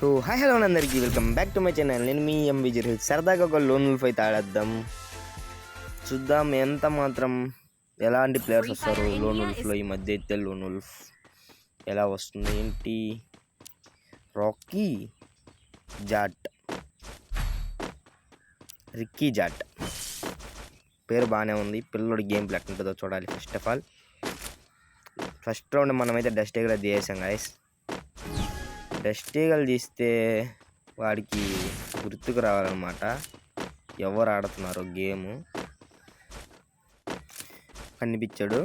So hi hello అందరికీ welcome back to my channel. నేను మీ MV జర్హిల్. సరదాగా ఒక లోన్ ఉల్ఫ్ అయితే ఆడేద్దాం. చూద్దాం ఎంత మాత్రం ఎలాంటి ప్లేయర్స్ వస్తారు లోన్ ఉల్ఫ్లో. ఈ మధ్య అయితే లోన్ ఉల్ఫ్ ఎలా వస్తుంది ఏంటి. రాకీ జాట్, రిక్కీ జాట్ పేరు బాగానే ఉంది. పిల్లడు గేమ్ ప్లే ఎట్లుంటుందో చూడాలి. ఫస్ట్ రౌండ్ మనమైతే డస్ట్ ఈగల్ తీసేసాం గాయస్. డస్ట్ ఈగల్ తీస్తే వాడికి గుర్తుకు రావాలన్నమాట ఎవరు ఆడుతున్నారో గేము. కనిపించాడు.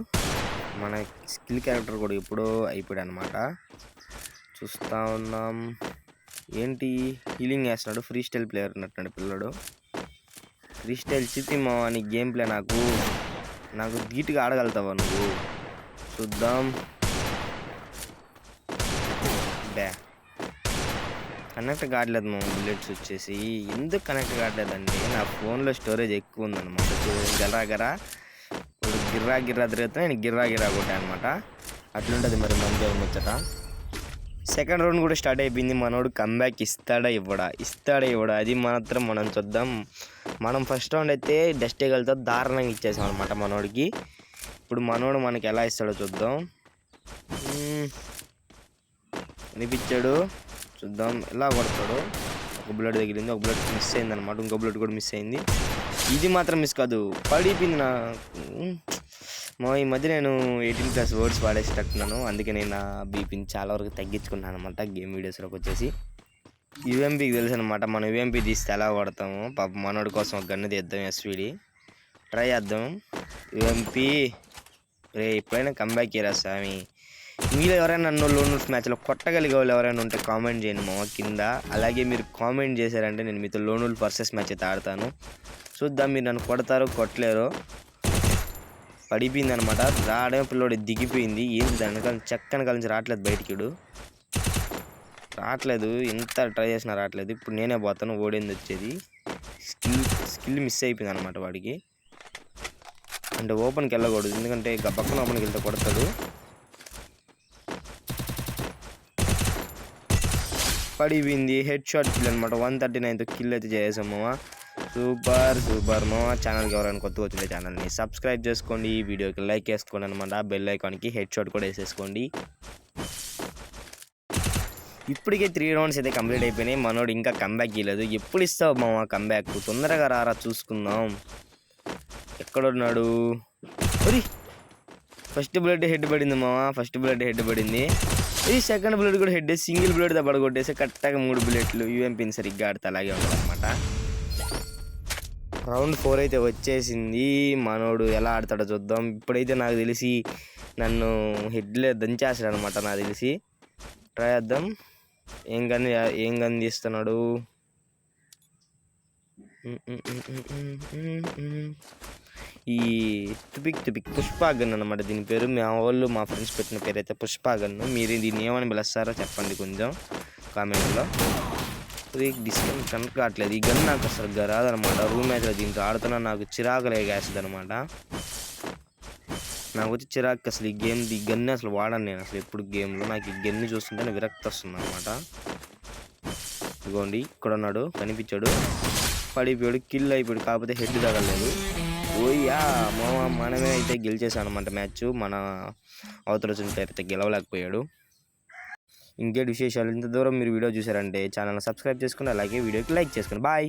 మన స్కిల్ క్యారెక్టర్ కూడా ఎప్పుడో అయిపోయాడు అనమాట. చూస్తూ ఉన్నాం. ఏంటి హీలింగ్ వేస్తున్నాడు. ఫ్రీ స్టైల్ ప్లేయర్ ఉన్నట్టు పిల్లడు. ఫ్రీ స్టైల్ చితిమో అని గేమ్ ప్లే నాకు ధీటుగా ఆడగలుగుతావా నువ్వు? చూద్దాం. కనెక్ట్ కావట్లేదు మా బుల్లెట్స్ వచ్చేసి. ఎందుకు కనెక్ట్ కావట్లేదండి? నా ఫోన్లో స్టోరేజ్ ఎక్కువ ఉందన్నమాట. గరా ఇప్పుడు గిర్రా తిరుగుతా నేను గిర్రా కొట్టా అనమాట. అట్లుంటుంది మరి మంచిగా ముచ్చట. సెకండ్ రౌండ్ కూడా స్టార్ట్ అయిపోయింది. మనోడు కంబ్యాక్ ఇస్తాడా ఇవ్వడా అది మాత్రం మనం చూద్దాం. మనం ఫస్ట్ రౌండ్ అయితే డస్ట్ ఈగల్తో దారుణంగా ఇచ్చేసాం అనమాట మనోడికి. ఇప్పుడు మనోడు మనకి ఎలా ఇస్తాడో చూద్దాం. అనిపించాడు. చూద్దాం ఎలా కొడతాడు. ఒక బుల్లెట్ తగిలింది, ఒక బుల్లెట్ మిస్ అయింది అనమాట. ఇంకో బుల్లెట్ కూడా మిస్ అయింది. ఇది మాత్రం మిస్ కాదు, పడిపోయింది. ఈ మధ్య నేను 18+ వర్డ్స్ వాడేసేటట్టున్నాను. అందుకే నేను నా బీపీని చాలా వరకు తగ్గించుకున్నాను అనమాట గేమ్ వీడియోస్లోకి వచ్చేసి. యూఎంపీకి తెలుసు అనమాట. మనం యూఎంపీ తీస్తే ఎలా కొడతాము. పాప మనోడి కోసం ఒక గన్ను తీద్దాం. ఎస్విడి ట్రై చేద్దాం. యూఎంపీ ఎప్పుడైనా కంబ్యాక్ చేయరా స్వామి. మీరు ఎవరైనా నన్ను లోన్ ఉల్ఫ్ మ్యాచ్లో కొట్టగలిగే వాళ్ళు ఎవరైనా ఉంటే కామెంట్ చేయండి మా కింద. అలాగే మీరు కామెంట్ చేశారంటే నేను మీతో లోన్ ఉల్ఫ్ వర్సెస్ మ్యాచ్ అయితే ఆడతాను. చూద్దాం మీరు నన్ను కొడతారో కొట్టలేరో. పడిపోయింది అనమాట. రావడం పిల్లోడు దిగిపోయింది. ఏంది దాన్ని చక్కని కలిసి రావట్లేదు బయటికి. రావట్లేదు, ఎంత ట్రై చేసినా రావట్లేదు. ఇప్పుడు నేనే పోతాను. ఓడింది వచ్చేది. స్కిల్ మిస్ అయిపోయింది అనమాట వాడికి. అంటే ఓపెన్కి వెళ్ళకూడదు, ఎందుకంటే పక్కన ఓపెన్కి వెళ్తే కొడతాడు. పడిపోయింది. హెడ్ షాట్ కిల్ అనమాట. 139తో కిల్ అయితే చేసాం మామ. సూపర్ మామ. ఛానల్కి ఎవరైనా కొత్తగా వచ్చిండే ఛానల్ని సబ్స్క్రైబ్ చేసుకోండి. ఈ వీడియోకి లైక్ వేసుకోండి అనమాట. బెల్ ఐకాన్కి హెడ్ షాట్ కూడా వేసేసుకోండి. ఇప్పటికే 3 రౌండ్స్ అయితే కంప్లీట్ అయిపోయినాయి. మనోడు ఇంకా కంబ్యాక్ ఇవ్వలేదు. ఎప్పుడు ఇస్తావు మామ కంబ్యాక్? తొందరగా రారా చూసుకుందాం. ఎక్కడున్నాడు? ఫస్ట్ బుల్లెట్ హెడ్ పడింది మామ. ఇది సెకండ్ బుల్లెట్ కూడా హెడ్. సింగిల్ బుల్లెట్ దబ్బడ కొట్టేసి కరెక్ట్గా 3 బుల్లెట్లు. యూఎంపీని సరిగ్గా ఆడితే అలాగే ఉండాలన్నమాట. రౌండ్ 4 అయితే వచ్చేసింది. మనోడు ఎలా ఆడతాడో చూద్దాం. ఇప్పుడైతే నాకు తెలిసి నన్ను హెడ్లే దంచేస్తాడు అనమాట. నాకు తెలిసి ట్రై చేద్దాం. ఏం గన్ తీస్తున్నాడు? ఈ తుపిక్ పుష్పగన్ అనమాట దీని పేరు. మా ఫ్రెండ్స్ పెట్టిన పేరు అయితే పుష్పగన్. మీరు దీన్ని ఏమని పిలుస్తారో చెప్పండి కొంచెం కామెంట్లో. డిస్కౌంట్ కనెక్ట్ కావట్లేదు. ఈ గన్ నాకు అసలు రాదనమాట. రూమ్ మ్యాచ్లో దీంతో ఆడుతున్నా నాకు చిరాకు లేగేస్తుంది అనమాట. నాకు వచ్చి చిరాకు అసలు ఈ గన్ అసలు వాడను నేను అసలు ఎప్పుడు గేమ్లో. నాకు ఈ గన్ని చూస్తుంటే విరక్తి వస్తుంది అనమాట. ఇదిగోండి ఇక్కడ ఉన్నాడు, కనిపించాడు. పడిపోయాడు, కిల్ అయిపోయాడు. కాకపోతే హెడ్ తగలేదు. ఓయ్యా మనమే అయితే గెలిచేసాం అనమాట మ్యాచ్. మన అవతల అయితే గెలవలేకపోయాడు. ఇంకేటి విశేషాలు? ఇంత దూరం మీరు వీడియో చూసారంటే ఛానల్ సబ్స్క్రైబ్ చేసుకోండి. అలాగే వీడియోకి లైక్ చేసుకోండి. బాయ్.